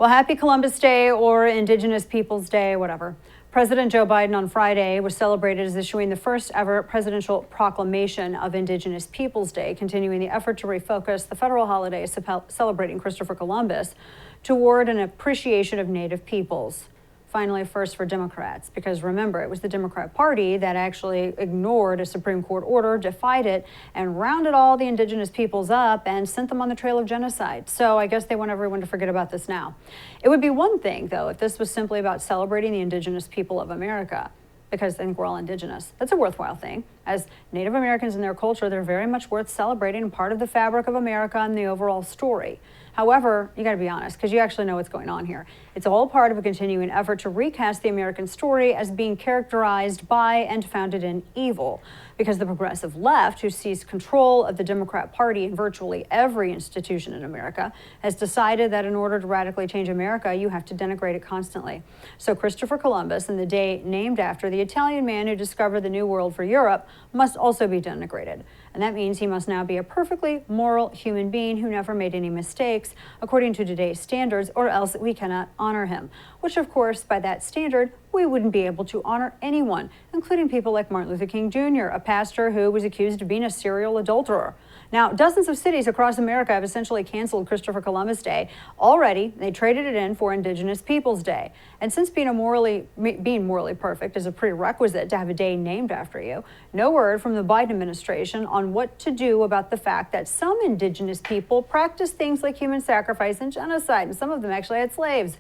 Well, happy Columbus Day or Indigenous Peoples Day, whatever. President Joe Biden on Friday was celebrated as issuing the first ever presidential proclamation of Indigenous Peoples Day, continuing the effort to refocus the federal holiday celebrating Christopher Columbus toward an appreciation of Native peoples. Finally, first for Democrats, because remember, it was the Democrat Party that actually ignored a Supreme Court order, defied it, and rounded all the Indigenous peoples up and sent them on the trail of genocide. So I guess they want everyone to forget about this now. It would be one thing, though, if this was simply about celebrating the Indigenous people of America, because I think we're all Indigenous. That's a worthwhile thing. As Native Americans and their culture, they're very much worth celebrating and part of the fabric of America and the overall story. However, you got to be honest, because you actually know what's going on here. It's all part of a continuing effort to recast the American story as being characterized by and founded in evil, because the progressive left, who sees control of the Democrat Party in virtually every institution in America, has decided that in order to radically change America, you have to denigrate it constantly. So Christopher Columbus, and the day named after the Italian man who discovered the New World for Europe, must also be denigrated. And that means he must now be a perfectly moral human being who never made any mistakes, according to today's standards, or else we cannot honor him. Which, of course, by that standard, we wouldn't be able to honor anyone, including people like Martin Luther King Jr., a pastor who was accused of being a serial adulterer. Now, dozens of cities across America have essentially canceled Christopher Columbus Day already. They traded it in for Indigenous Peoples Day. And since being morally perfect is a prerequisite to have a day named after you, no word from the Biden administration on what to do about the fact that some Indigenous people practice things like human sacrifice and genocide, and some of them actually had slaves.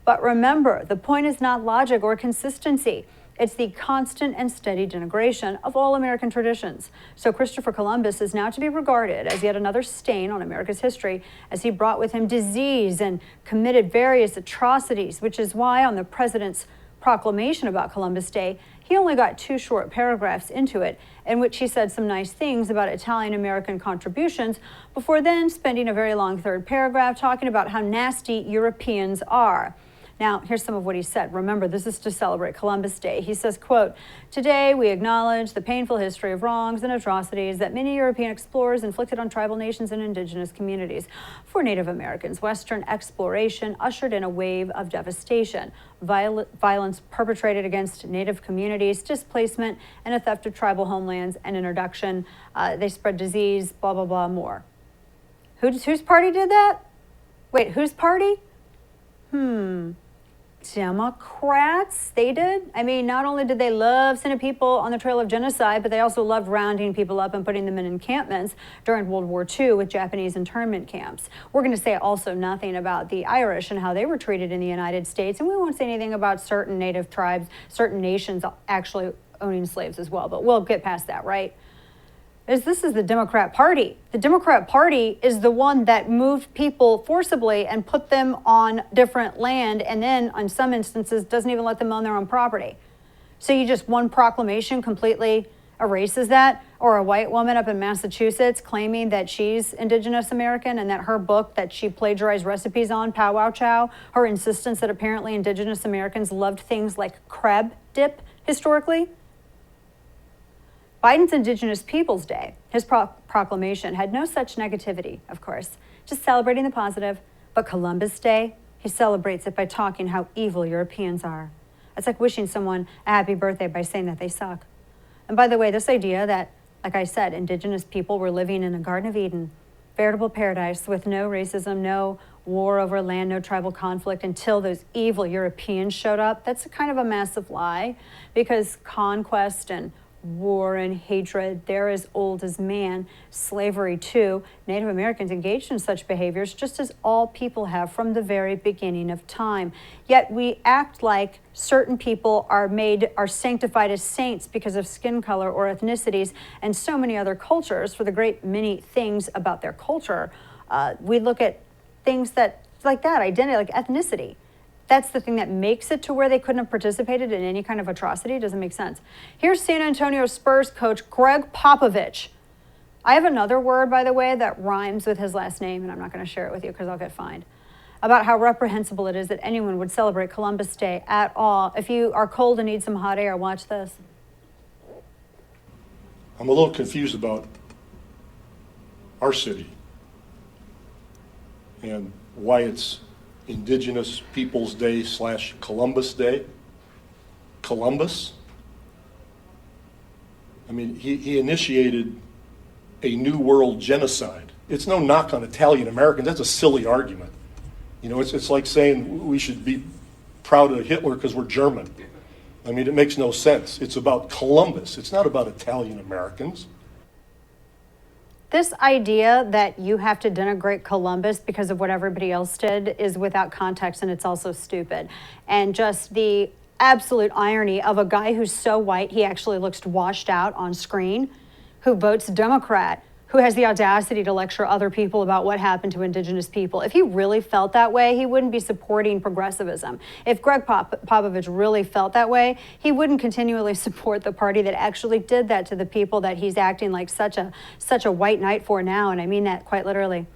But remember, the point is not logic or consistency. It's the constant and steady denigration of all American traditions. So Christopher Columbus is now to be regarded as yet another stain on America's history, as he brought with him disease and committed various atrocities, which is why on the president's proclamation about Columbus Day, he only got 2 short paragraphs into it, in which he said some nice things about Italian-American contributions, before then spending a very long 3rd paragraph talking about how nasty Europeans are. Now, here's some of what he said. Remember, this is to celebrate Columbus Day. He says, quote, "Today we acknowledge the painful history of wrongs and atrocities that many European explorers inflicted on tribal nations and indigenous communities. For Native Americans, Western exploration ushered in a wave of devastation, violence perpetrated against Native communities, displacement, and a theft of tribal homelands and introduction. They spread disease, blah, blah, blah, more." Whose party did that? Wait, whose party? Democrats, they did. I mean, not only did they love sending people on the trail of genocide, but they also loved rounding people up and putting them in encampments during World War II with Japanese internment camps. We're going to say also nothing about the Irish and how they were treated in the United States, and we won't say anything about certain Native tribes, certain nations actually owning slaves as well, but we'll get past that, right? This is the Democrat Party. The Democrat Party is the one that moved people forcibly and put them on different land, and then in some instances doesn't even let them own their own property. So you just, one proclamation completely erases that? Or a white woman up in Massachusetts claiming that she's Indigenous American and that her book that she plagiarized recipes on, Pow Wow Chow, her insistence that apparently Indigenous Americans loved things like crab dip historically? Biden's Indigenous Peoples Day, his proclamation, had no such negativity, of course, just celebrating the positive. But Columbus Day, he celebrates it by talking how evil Europeans are. It's like wishing someone a happy birthday by saying that they suck. And by the way, this idea that, like I said, Indigenous people were living in a Garden of Eden, veritable paradise with no racism, no war over land, no tribal conflict until those evil Europeans showed up, that's a kind of a massive lie, because conquest and war and hatred, they're as old as man. Slavery too. Native Americans engaged in such behaviors just as all people have from the very beginning of time. Yet we act like certain people are sanctified as saints because of skin color or ethnicities, and so many other cultures, for the great many things about their culture, we look at things that like that, identity, like ethnicity. That's the thing that makes it to where they couldn't have participated in any kind of atrocity. It doesn't make sense. Here's San Antonio Spurs coach Greg Popovich. I have another word, by the way, that rhymes with his last name, and I'm not going to share it with you because I'll get fined, about how reprehensible it is that anyone would celebrate Columbus Day at all. If you are cold and need some hot air, watch this. I'm a little confused about our city and why it's Indigenous Peoples Day / Columbus Day. Columbus? I mean, he initiated a New World genocide. It's no knock on Italian Americans. That's a silly argument. You know, it's like saying we should be proud of Hitler because we're German. I mean, it makes no sense. It's about Columbus. It's not about Italian Americans. This idea that you have to denigrate Columbus because of what everybody else did is without context, and it's also stupid. And just the absolute irony of a guy who's so white he actually looks washed out on screen, who votes Democrat, who has the audacity to lecture other people about what happened to Indigenous people. If he really felt that way, he wouldn't be supporting progressivism. If Greg Popovich really felt that way, he wouldn't continually support the party that actually did that to the people that he's acting like such a white knight for now, and I mean that quite literally.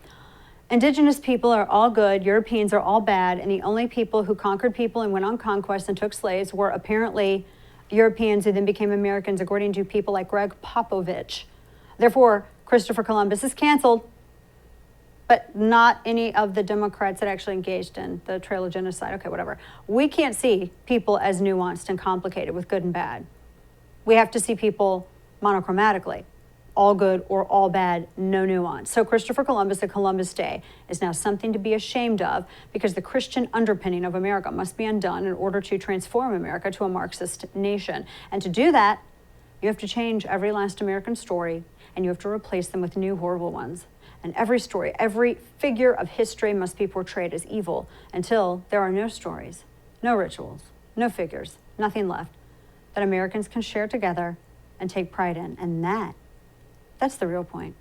Indigenous people are all good, Europeans are all bad, and the only people who conquered people and went on conquest and took slaves were apparently Europeans who then became Americans, according to people like Greg Popovich. Therefore, Christopher Columbus is canceled, but not any of the Democrats that actually engaged in the trail of genocide. Okay, whatever. We can't see people as nuanced and complicated with good and bad. We have to see people monochromatically, all good or all bad, no nuance. So Christopher Columbus and Columbus Day is now something to be ashamed of because the Christian underpinning of America must be undone in order to transform America to a Marxist nation. And to do that, you have to change every last American story, and you have to replace them with new horrible ones. And every story, every figure of history must be portrayed as evil until there are no stories, no rituals, no figures, nothing left that Americans can share together and take pride in. And that's the real point.